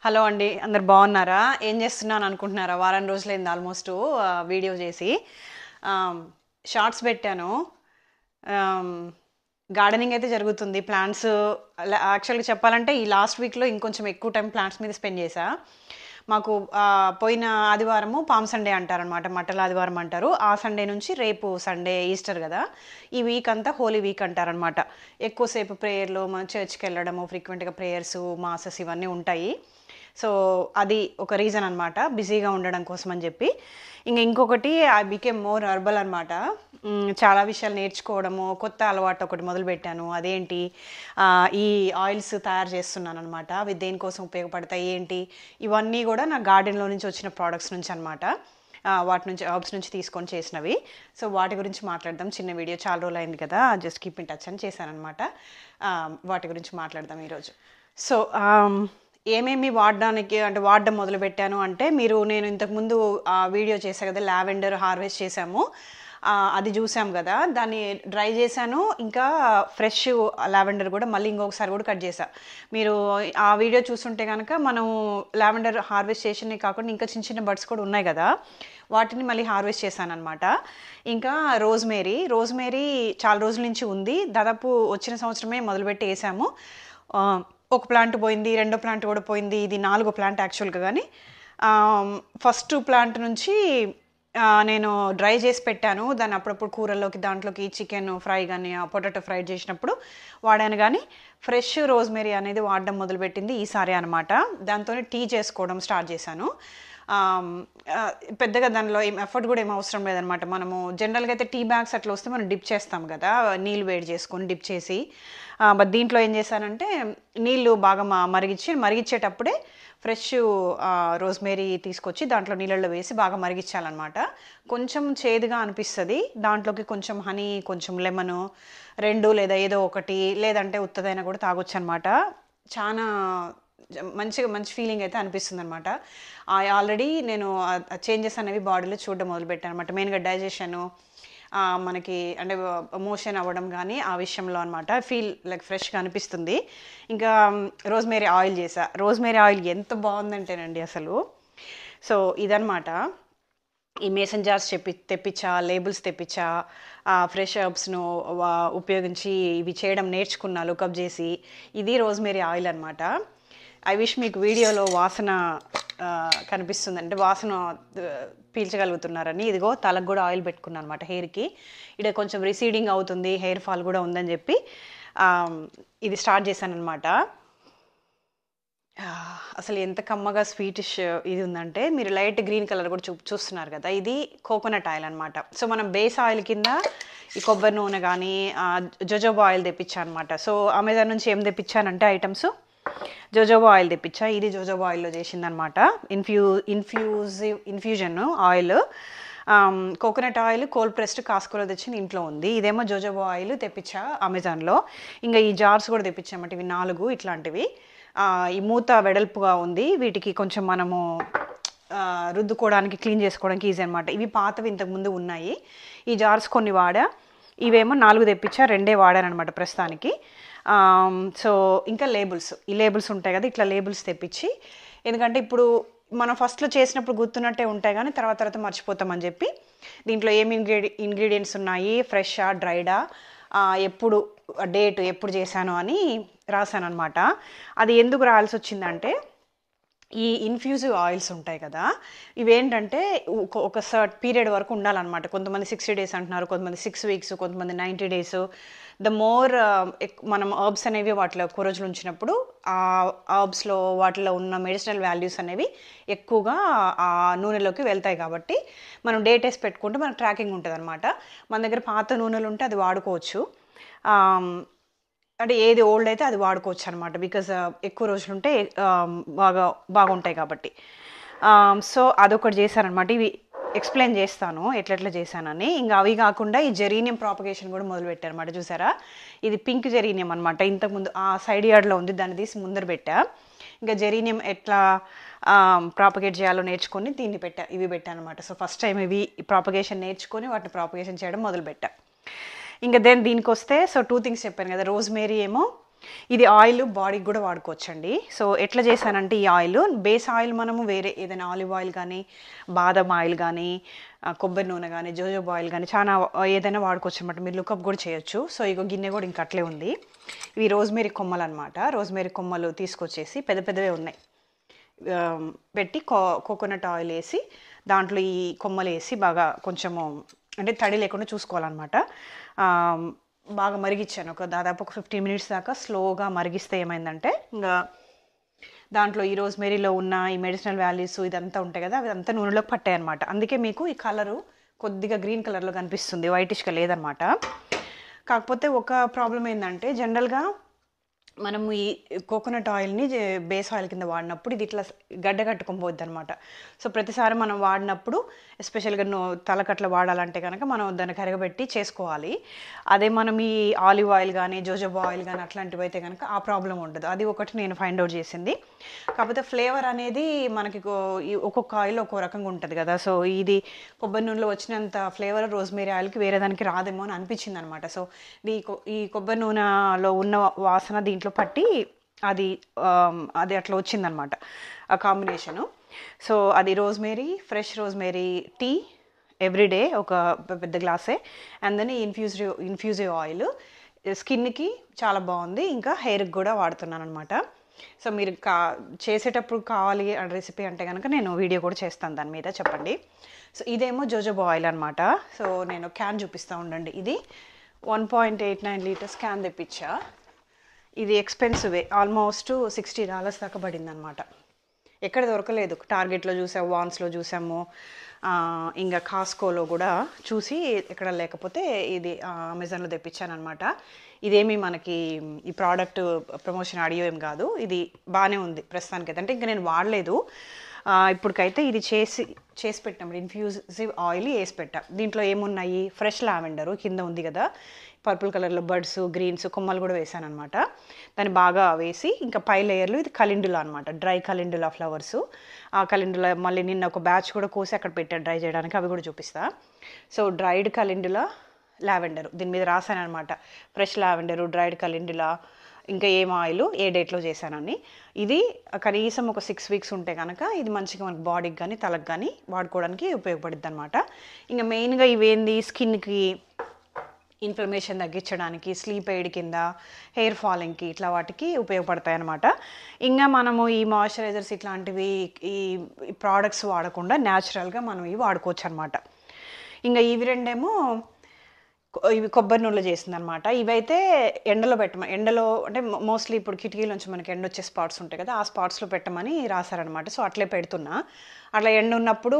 Hello అండి, అందరు బాగున్నారా? ఏం చేస్తున్నాను అనుకుంటున్నారా? వారం రోజులైంది ఆల్మోస్ట్ వీడియో చేసి. షార్ట్స్ పెట్టాను. గార్డెనింగ్ అయితే జరుగుతుంది. ప్లాంట్స్ యాక్చువల్గా చెప్పాలంటే ఈ లాస్ట్ వీక్లో ఇంకొంచెం ఎక్కువ టైం ప్లాంట్స్ మీద స్పెండ్ చేశా. మాకు పోయిన ఆదివారము పామ్ సండే అంటారనమాట, మట్టల ఆదివారం అంటారు. ఆ సండే నుంచి రేపు సండే ఈస్టర్ కదా, ఈ వీక్ అంతా హోలీ వీక్ అంటారనమాట. ఎక్కువసేపు ప్రేయర్లు, మన చర్చ్కి వెళ్ళడము, ఫ్రీక్వెంట్గా ప్రేయర్స్, మాసెస్ ఇవన్నీ ఉంటాయి. సో అది ఒక రీజన్ అనమాట, బిజీగా ఉండడం కోసం అని చెప్పి. ఇంకొకటి ఐ బికేమ్ మోర్ హర్బల్ అనమాట. చాలా విషయాలు నేర్చుకోవడము, కొత్త అలవాటు ఒకటి మొదలుపెట్టాను. అదేంటి, ఈ ఆయిల్స్ తయారు చేస్తున్నాను అనమాట. అవి దేనికోసం ఉపయోగపడతాయి ఏంటి, ఇవన్నీ కూడా నా గార్డెన్లో నుంచి వచ్చిన ప్రోడక్ట్స్ నుంచి అనమాట. వాటి నుంచి హర్బ్స్ నుంచి తీసుకొని చేసినవి. సో వాటి గురించి మాట్లాడదాం. చిన్న వీడియో, చాలా రోజులు అయింది కదా, జస్ట్ కీప్ ఇన్ టచ్ అని చేశాను అనమాట. వాటి గురించి మాట్లాడదాం ఈరోజు. సో ఏమేమి వాడడం మొదలుపెట్టాను అంటే, నేను ఇంతకుముందు వీడియో చేశాను కదా, లావెండర్ హార్వెస్ట్ చేశాము, అది చూసాం కదా. దాన్ని డ్రై చేశాను. ఇంకా ఫ్రెష్ లావెండర్ కూడా మళ్ళీ ఇంకొకసారి కూడా కట్ చేశా. మీరు ఆ వీడియో చూస్తుంటే కనుక, మనం లావెండర్ హార్వెస్ట్ చేసినవి కాకుండా ఇంకా చిన్న చిన్న బడ్స్ కూడా ఉన్నాయి కదా, వాటిని మళ్ళీ హార్వెస్ట్ చేశాను అనమాట. ఇంకా రోజ్మేరీ చాలా రోజుల నుంచి ఉంది. దాదాపు వచ్చిన సంవత్సరమే మొదలుపెట్టి వేసాము. ఒక ప్లాంట్ పోయింది, రెండో ప్లాంట్ కూడా పోయింది, ఇది నాలుగో ప్లాంట్ యాక్చువల్గా. కానీ ఫస్ట్ ప్లాంట్ నుంచి నేను డ్రై చేసి పెట్టాను. దాన్ని అప్పుడప్పుడు కూరల్లోకి, దాంట్లోకి చికెన్ ఫ్రై కానీ పొటాటో ఫ్రై చేసినప్పుడు వాడాను. కానీ ఫ్రెష్ రోజ్మేరీ అనేది వాడడం మొదలుపెట్టింది ఈసారి అనమాట. దాంతో టీ చేసుకోవడం స్టార్ట్ చేశాను. పెద్దగా దానిలో ఏం ఎఫర్ట్ కూడా ఏం అవసరం లేదనమాట. మనము జనరల్గా అయితే టీ బ్యాగ్స్ అట్లా వస్తే మనం డిప్ చేస్తాం కదా, నీళ్ళు వేడి చేసుకొని డిప్ చేసి. బట్ దీంట్లో ఏం చేశానంటే, నీళ్ళు బాగా మరిగించేటప్పుడే ఫ్రెష్ రోజ్మేరీ తీసుకొచ్చి దాంట్లో నీళ్ళల్లో వేసి బాగా మరిగించాలన్నమాట. కొంచెం చేదుగా అనిపిస్తుంది, దాంట్లోకి కొంచెం హనీ, కొంచెం లెమను, రెండు లేదా ఏదో ఒకటి, లేదంటే ఉత్తదైనా కూడా తాగొచ్చు అనమాట. చాలా మంచి ఫీలింగ్ అయితే అనిపిస్తుంది అనమాట. ఆల్రెడీ నేను చేంజెస్ అనేవి బాడీలో చూడడం మొదలుపెట్టాను అనమాట. మెయిన్గా డైజెషను, మనకి అంటే మోషన్ అవ్వడం కానీ ఆ విషయంలో అనమాట. ఫీల్ లైక్ ఫ్రెష్గా అనిపిస్తుంది. ఇంకా రోజ్మేరీ ఆయిల్ చేసా. రోజ్మేరీ ఆయిల్ ఎంత బాగుందంటేనండి అసలు. సో ఇదనమాట. ఈ మేసన్ జార్స్ తెప్పించా, లేబుల్స్ తెప్పించా, ఫ్రెష్ హర్బ్స్ను ఉపయోగించి ఇవి చేయడం నేర్చుకున్నా లుకప్ చేసి. ఇది రోజ్మేరీ ఆయిల్ అనమాట. ఐ విష్ మీకు వీడియోలో వాసన కనిపిస్తుంది, అంటే వాసన పీల్చగలుగుతున్నారని. ఇదిగో తలకు కూడా ఆయిల్ పెట్టుకున్నాను అనమాట, హెయిర్కి. ఇక్కడ కొంచెం రిసీడింగ్ అవుతుంది, హెయిర్ ఫాల్ కూడా ఉందని చెప్పి ఇది స్టార్ట్ చేశాను అనమాట. అసలు ఎంత కమ్మగా స్వీటిష్ ఇది ఉందంటే, మీరు లైట్ గ్రీన్ కలర్ కూడా చూస్తున్నారు కదా, ఇది కోకోనట్ ఆయిల్ అనమాట. సో మనం బేస్ ఆయిల్ కింద ఈ కొబ్బరి నూనె కానీ జోజోబా ఆయిల్ తెప్పించాను అనమాట. సో అమెజాన్ నుంచి ఏం తెప్పించానంటే ఐటమ్స్, జోజోబా ఆయిల్ తెప్పించా. ఇది జోజోబా ఆయిల్లో చేసిందనమాట. Infusion oil. Coconut oil cold pressed కాస్కోలో తెచ్చింది ఇంట్లో ఉంది. ఇదేమో జోజోబా ఆయిల్ తెప్పించా అమెజాన్లో. ఇంకా ఈ జార్స్ కూడా తెప్పించామంటే, ఇవి 4 ఇట్లాంటివి. ఈ మూత వెడల్పుగా ఉంది, వీటికి కొంచెం మనము రుద్దుకోవడానికి, క్లీన్ చేసుకోవడానికి ఈజీ అనమాట. ఇవి పాతవి ఇంతకుముందు ఉన్నాయి. ఈ జార్స్ కొన్ని వాడా, ఇవేమో 4 తెప్పించా, 2 వాడాను అనమాట ప్రస్తుతానికి. సో ఇంకా ఈ లేబుల్స్ ఉంటాయి కదా, ఇట్లా లేబుల్స్ తెప్పించి, ఎందుకంటే ఇప్పుడు మనం ఫస్ట్లో చేసినప్పుడు గుర్తున్నట్టే ఉంటాయి కానీ తర్వాత మర్చిపోతామని చెప్పి, దీంట్లో ఏమి ఇంగ్రీడియంట్స్ ఉన్నాయి, ఫ్రెషా డ్రైడా, ఎప్పుడు డేట్ ఎప్పుడు చేశాను అని రాశాను అనమాట. అది ఎందుకు రాయాల్సి వచ్చిందంటే, ఈ ఇన్ఫ్యూజివ్ ఆయిల్స్ ఉంటాయి కదా, ఇవేంటంటే ఒక పీరియడ్ వరకు ఉండాలన్నమాట. కొంతమంది 60 days అంటున్నారు, కొంతమంది 6 weeks, కొంతమంది 90 days. ద మోర్ మనం హర్బ్స్ అనేవి వాటిలో ఎక్కువ రోజులు ఉంచినప్పుడు, ఆ హర్బ్స్లో వాటిలో ఉన్న మెడిసినల్ వాల్యూస్ అనేవి ఎక్కువగా ఆ నూనెలోకి వెళ్తాయి. కాబట్టి మనం డేట్ వేసి పెట్టుకుంటే మనకు ట్రాకింగ్ ఉంటుంది అనమాట. మన దగ్గర పాత నూనెలు ఉంటే అది వాడుకోవచ్చు, అంటే ఏది ఓల్డ్ అయితే అది వాడుకోవచ్చు అనమాట. బికాజ్ ఎక్కువ రోజులు ఉంటే బాగుంటాయి కాబట్టి. సో అదొకటి చేశానమాట. ఇవి ఎక్స్ప్లెయిన్ చేస్తాను ఎట్లా చేశానని. ఇంకా అవి కాకుండా ఈ జెరీనియం ప్రాపగేషన్ కూడా మొదలుపెట్టాను అనమాట. చూసారా, ఇది పింక్ జెరీనియం అనమాట. ఇంతకుముందు ఆ సైడ్ యార్డ్లో ఉంది, దాన్ని తీసి ముందర పెట్టా. ఇంకా జెరీనియం ఎట్లా ప్రాపగేట్ చేయాలో నేర్చుకొని ఇవి పెట్టాను అనమాట. సో ఫస్ట్ టైం ఇవి ప్రాపగేషన్ నేర్చుకొని వాటిని ప్రాపగేషన్ చేయడం మొదలుపెట్టా. ఇంకా దీనికి వస్తే, సో 2 things చెప్పాను కదా. రోజ్మేరీ ఏమో ఇది ఆయిల్ బాడీకి కూడా వాడుకోవచ్చండి. సో ఎట్లా చేశానంటే ఈ ఆయిల్ బేస్ ఆయిల్ మనము వేరే ఏదైనా ఆలివ్ ఆయిల్ కానీ, బాదం ఆయిల్ కానీ, కొబ్బరి నూనె కానీ, జోజోబా ఆయిల్ కానీ చాలా ఏదైనా వాడుకోవచ్చు అనమాట. మీరు లుకప్ కూడా చేయొచ్చు. సో ఇగో గిన్నె కూడా ఇంక అట్లే ఉంది. ఇవి రోజ్మేరీ కొమ్మలు అనమాట. రోజ్మేరీ కొమ్మలు తీసుకొచ్చేసి పెద్ద పెద్దవే ఉన్నాయి పెట్టి కోకోనట్ ఆయిల్ వేసి దాంట్లో ఈ కొమ్మలు వేసి బాగా కొంచెము అంటే తడి లేకుండా చూసుకోవాలన్నమాట. బాగా మరిగించాను దాదాపు ఒక 15 మినిట్స్ దాకా స్లోగా మరిగిస్తే ఏమైందంటే ఇంకా దాంట్లో ఈ రోజ్మేరీలో ఉన్న ఈ మెడిసినల్ వాల్యూస్ ఇదంతా ఉంటాయి కదా, అదంతా నూనెలోకి పట్టాయి అనమాట. అందుకే మీకు ఈ కలరు కొద్దిగా గ్రీన్ కలర్లో కనిపిస్తుంది, వైటిష్గా లేదనమాట. కాకపోతే ఒక ప్రాబ్లం ఏంటంటే జనరల్గా మనము ఈ కోకోనట్ ఆయిల్ని బేస్ ఆయిల్ కింద వాడినప్పుడు ఇది ఇట్లా గడ్డ కట్టుకొని పోద్ది అనమాట. సో ప్రతిసారి మనం వాడినప్పుడు ఎస్పెషల్గా తలకట్ల వాడాలంటే కనుక మనం దాన్ని కరగబెట్టి చేసుకోవాలి. అదే మనం ఈ ఆలివ్ ఆయిల్ కానీ, జోజోబా ఆయిల్ కానీ అట్లాంటివి అయితే కనుక ఆ ప్రాబ్లం ఉండదు. అది ఒకటి నేను ఫైండ్ అవుట్ చేసింది. కాకపోతే ఫ్లేవర్ అనేది మనకి ఒక్కొక్క ఆయిల్ ఒక్కో రకంగా ఉంటుంది కదా. సో ఇది కొబ్బరి నూనెలో వచ్చినంత ఫ్లేవర్ రోజ్మేరీ ఆయిల్కి వేరే దానికి రాదేమో అని అనిపించింది అనమాట. సో ఈ కొబ్బరి నూనెలో ఉన్న వాసన దీంట్లో పట్టి అది అది అట్లా వచ్చిందనమాట ఆ కాంబినేషను. సో అది rosemary, fresh rosemary tea everyday ఒక పెద్ద గ్లాసే. అండ్ దెన్ ఇన్ఫ్యూజివ్ ఆయిల్ స్కిన్కి చాలా బాగుంది, ఇంకా హెయిర్కి కూడా వాడుతున్నాను అనమాట. సో మీరు చేసేటప్పుడు కావాలి ఆ రెసిపీ అంటే కనుక నేను వీడియో కూడా చేస్తాను దాని మీద, చెప్పండి. సో ఇదేమో జోజోబా ఆయిల్ అనమాట. సో నేను క్యాన్ చూపిస్తూ ఉండండి. ఇది 1.89 లీటర్స్ క్యాన్ తెప్పించా. ఇది ఎక్స్పెన్సివే, ఆల్మోస్ట్ $60 దాకా పడింది అనమాట. ఎక్కడ దొరకలేదు. టార్గెట్లో చూసాము, వాన్స్లో చూసాము, ఇంకా కాస్కోలో కూడా చూసి ఎక్కడ లేకపోతే ఇది అమెజాన్లో తెప్పించాను అనమాట. ఇదేమి మనకి ఈ ప్రోడక్ట్ ప్రమోషన్ ఆడియో ఏం కాదు, ఇది బాగానే ఉంది ప్రస్తుతానికైతే. అంటే ఇంకా నేను వాడలేదు ఇప్పటికైతే. ఇది చేసి పెట్టాం, ఇన్ఫ్యూజివ్ ఆయిల్ వేసి పెట్టాం. దీంట్లో ఏమున్నాయి, ఫ్రెష్ లావెండరు కింద ఉంది కదా, పర్పుల్ కలర్లో బర్డ్స్, గ్రీన్స్, కొమ్మలు కూడా వేసాను అనమాట. దాన్ని బాగా వేసి ఇంకా పై లేయర్లు ఇది కలిండులా అనమాట, డ్రై కలిండులా ఫ్లవర్స్. ఆ కలిండులా మళ్ళీ నిన్న ఒక బ్యాచ్ కూడా కోసి అక్కడ పెట్టాను డ్రై చేయడానికి, అవి కూడా చూపిస్తా. సో డ్రైడ్ కలిండులా లావెండర్ దీని మీద రాశాను అనమాట, ఫ్రెష్ లావెండరు, డ్రైడ్ కలిండులా, ఇంకా ఏం ఆయిల్ ఏ డేట్లో చేశానని. ఇది కనీసం ఒక 6 వీక్స్ ఉంటే కనుక ఇది మంచిగా మనకు బాడీకి కానీ తలకు కానీ వాడుకోవడానికి ఉపయోగపడుద్ది అనమాట. ఇంకా మెయిన్గా ఇవేంది స్కిన్కి ఇన్ఫ్లమేషన్ తగ్గించడానికి, స్లీప్ ఎయిడ్ కింద, హెయిర్ ఫాలింగ్కి, ఇట్లా వాటికి ఉపయోగపడతాయి అన్నమాట. ఇంకా మనము ఈ మాయిశ్చరైజర్స్ ఇట్లాంటివి ఈ ప్రోడక్ట్స్ వాడకుండా న్యాచురల్గా మనం ఇవి వాడుకోవచ్చు అనమాట. ఇంకా ఇవి రెండేమో ఇవి కొబ్బరి నూనెలో చేసింది అనమాట. ఇవైతే ఎండలో ఎండలో అంటే మోస్ట్లీ ఇప్పుడు కిటికీల నుంచి మనకి ఎండ వచ్చే స్పాట్స్ ఉంటాయి కదా, ఆ స్పాట్స్లో పెట్టమని రాశారనమాట. సో అట్లే పెడుతున్నా. అట్లా ఎండ ఉన్నప్పుడు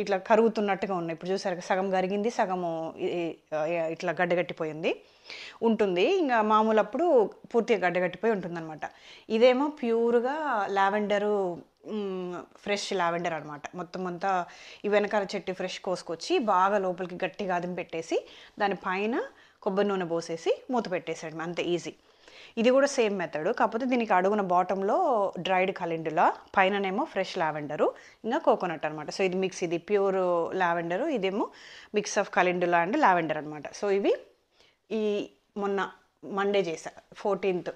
ఇట్లా కరుగుతున్నట్టుగా ఉన్నాయి. ఇప్పుడు చూసారు సగం కరిగింది, సగము ఇట్లా గడ్డగట్టిపోయింది ఉంటుంది. ఇంకా మామూలు అప్పుడు పూర్తిగా గడ్డగట్టిపోయి ఉంటుందన్నమాట. ఇదేమో ప్యూర్గా లావెండరు, ఫ్రెష్ లావెండర్ అనమాట. మొత్తం అంతా ఈ వెనకాల చెట్టు ఫ్రెష్ కోసుకొచ్చి బాగా లోపలికి గట్టిగా అదిమి పెట్టేసి దానిపైన కొబ్బరి నూనె పోసేసి మూత పెట్టేసాడు, అంతే ఈజీ. ఇది కూడా సేమ్ మెథడ్, కాకపోతే దీనికి అడుగున బాటంలో డ్రైడ్ కలిండులా, పైననేమో ఫ్రెష్ లావెండరు, ఇంకా కోకోనట్ అనమాట. సో ఇది మిక్స్, ఇది ప్యూర్ లావెండరు, ఇదేమో మిక్స్ ఆఫ్ కలిండులా అండ్ లావెండర్ అనమాట. సో ఇవి ఈ మొన్న మండే చేసా, 14th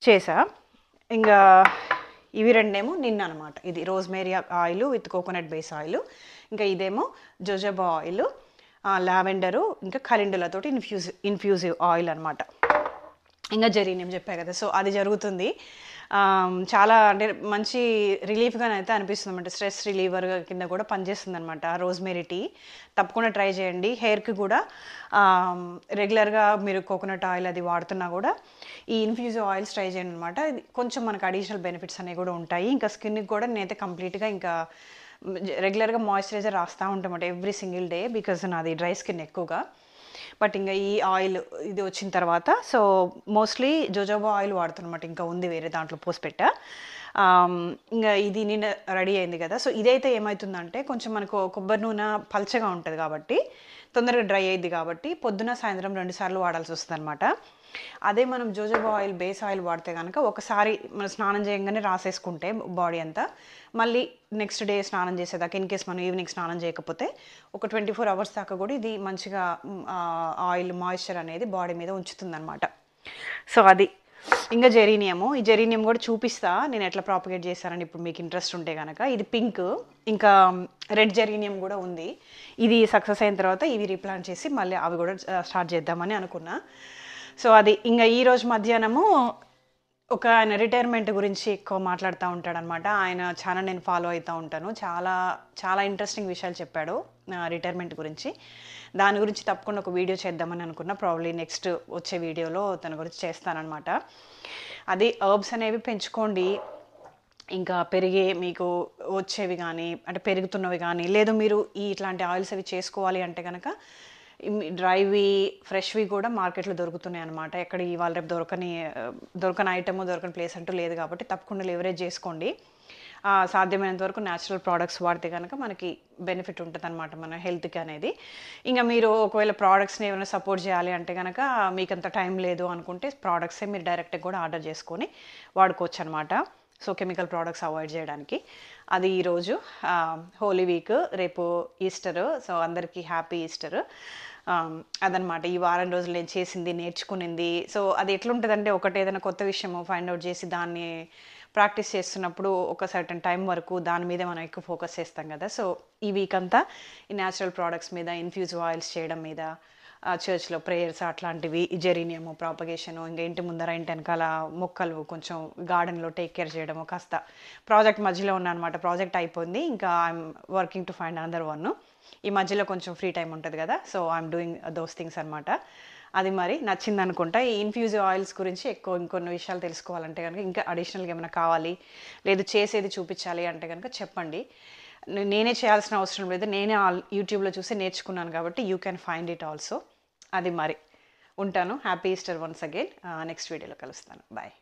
చేసా. ఇంకా ఇవి రెండేమో నిన్న అనమాట. ఇది rosemary oil with coconut base oil, ఇంకా ఇదేమో జోజోబా ఆయిల్, లావెండరు, ఇంకా కలిండులతోటి ఇన్ఫ్యూజివ్ ఆయిల్ అనమాట. ఇంకా జెరీనియం చెప్పా కదా, సో అది జరుగుతుంది. చాలా అంటే మంచి రిలీఫ్గా అయితే అనిపిస్తుంది అనమాట. స్ట్రెస్ రిలీవర్ కింద కూడా పనిచేస్తుంది అనమాట రోజ్మేరీ టీ. తప్పకుండా ట్రై చేయండి. హెయిర్కి కూడా రెగ్యులర్గా మీరు కోకోనట్ ఆయిల్ అది వాడుతున్నా కూడా ఈ ఇన్ఫ్యూజివ్ ఆయిల్స్ ట్రై చేయండి అనమాట. కొంచెం మనకు అడిషనల్ బెనిఫిట్స్ అనేవి కూడా ఉంటాయి. ఇంకా స్కిన్కి కూడా నేనైతే కంప్లీట్గా ఇంకా రెగ్యులర్గా మాయిశ్చరైజర్ రాస్తూ ఉంటామట ఎవ్రీ సింగిల్ డే, బికాజ్ నాది డ్రై స్కిన్ ఎక్కువగా. బట్ ఇంకా ఈ ఆయిల్ ఇది వచ్చిన తర్వాత సో మోస్ట్లీ జోజోబా ఆయిల్ వాడుతున్నమాట. ఇంకా ఉంది వేరే దాంట్లో పోసి పెట్టా. ఇంకా ఇది నిన్న రెడీ అయింది కదా. సో ఇదైతే ఏమవుతుందంటే కొంచెం మనకు కొబ్బరి నూనె పల్చగా ఉంటుంది కాబట్టి తొందరగా డ్రై అయ్యిద్ది కాబట్టి పొద్దున సాయంత్రం 2 సార్లు వాడాల్సి వస్తుంది అనమాట. అదే మనం జోజోబా ఆయిల్ బేస్ ఆయిల్ వాడితే కనుక ఒకసారి మనం స్నానం చేయగానే రాసేసుకుంటే బాడీ అంతా, మళ్ళీ నెక్స్ట్ డే స్నానం చేసేదాకా ఇన్ కేస్ మనం ఈవినింగ్ స్నానం చేయకపోతే ఒక 24 hours దాకా కూడా ఇది మంచిగా ఆయిల్ మాయిశ్చర్ అనేది బాడీ మీద ఉంచుతుంది అనమాట. సో అది ఇంకా జెరీనియము, ఈ జెరీనియం కూడా చూపిస్తా నేను ఎట్లా ప్రాపగేట్ చేశానని ఇప్పుడు మీకు ఇంట్రెస్ట్ ఉంటే కనుక. ఇది పింక్, ఇంకా రెడ్ జెరీనియం కూడా ఉంది. ఇది సక్సెస్ అయిన తర్వాత ఇవి రీప్లాంట్ చేసి మళ్ళీ అవి కూడా స్టార్ట్ చేద్దామని అనుకున్నా. సో అది ఇంకా ఈరోజు మధ్యాహ్నము ఒక ఆయన రిటైర్మెంట్ గురించి ఎక్కువ మాట్లాడుతూ ఉంటాడనమాట. ఆయన ఛానల్ నేను ఫాలో అవుతూ ఉంటాను. చాలా చాలా ఇంట్రెస్టింగ్ విషయాలు చెప్పాడు రిటైర్మెంట్ గురించి. దాని గురించి తప్పకుండా ఒక వీడియో చేద్దామని అనుకున్నా. ప్రాబ్లీ నెక్స్ట్ వచ్చే వీడియోలో తన గురించి చేస్తానన్నమాట. అది హర్బ్స్ అనేవి పెంచుకోండి. ఇంకా పెరిగే మీకు వచ్చేవి కానీ అంటే పెరుగుతున్నవి కానీ, లేదు మీరు ఇట్లాంటి ఆయిల్స్ అవి చేసుకోవాలి అంటే కనుక డ్రైవి ఫ్రెష్వి కూడా మార్కెట్లో దొరుకుతున్నాయి అనమాట. ఎక్కడ ఇవాళ రేపు దొరకని ఐటమ్ దొరకని ప్లేస్ అంటూ లేదు కాబట్టి తప్పకుండా లెవరేజ్ చేసుకోండి. సాధ్యమైనంత వరకు న్యాచురల్ ప్రోడక్ట్స్ వాడితే కనుక మనకి బెనిఫిట్ ఉంటుంది అనమాట మన హెల్త్కి అనేది. ఇంకా మీరు ఒకవేళ ప్రోడక్ట్స్ని ఏమైనా సపోర్ట్ చేయాలి అంటే కనుక మీకు అంత టైం లేదు అనుకుంటే ప్రోడక్ట్సే మీరు డైరెక్ట్గా కూడా ఆర్డర్ చేసుకొని వాడుకోవచ్చు అనమాట. సో కెమికల్ ప్రోడక్ట్స్ అవాయిడ్ చేయడానికి. అది ఈరోజు హోలీ వీక్, రేపు ఈస్టర్. సో అందరికీ హ్యాపీ ఈస్టర్. అదనమాట ఈ వారం రోజులు నేను చేసింది, నేర్చుకునింది. సో అది ఎట్లుంటుందంటే ఒకటి ఏదైనా కొత్త విషయము ఫైండ్ అవుట్ చేసి దాన్ని ప్రాక్టీస్ చేస్తున్నప్పుడు ఒక సర్టన్ టైం వరకు దాని మీదే మనం ఎక్కువ ఫోకస్ చేస్తాం కదా. సో ఈ వీక్ అంతా ఈ న్యాచురల్ ప్రోడక్ట్స్ మీద, ఇన్ఫ్యూజ్ ఆయిల్స్ చేయడం మీద, చర్చ్లో ప్రేయర్స్ అట్లాంటివి, జెరీనియము ప్రాపగేషను, ఇంకా ఇంటి ముందర ఇంటి వెనకాల మొక్కలు కొంచెం గార్డెన్లో టేక్ కేర్ చేయడము. కాస్త ప్రాజెక్ట్ మధ్యలో ఉన్నా అనమాట. ప్రాజెక్ట్ అయిపోయింది, ఇంకా I'm working to find another one. ఈ మధ్యలో కొంచెం ఫ్రీ టైం ఉంటుంది కదా, so I'm doing those things అనమాట. అది మరి నచ్చింది అనుకుంటా. ఈ ఇన్ఫ్యూజివ్ ఆయిల్స్ గురించి ఎక్కువ ఇంకొన్ని విషయాలు తెలుసుకోవాలంటే కనుక, ఇంకా అడిషనల్గా ఏమైనా కావాలి లేదు చేసేది చూపించాలి అంటే కనుక చెప్పండి. నేనే చేయాల్సిన అవసరం లేదు, నేనే యూట్యూబ్లో చూసి నేర్చుకున్నాను కాబట్టి you can find it also. అది మరి ఉంటాను. Happy Easter once again. Next వీడియోలో కలుస్తాను. బాయ్.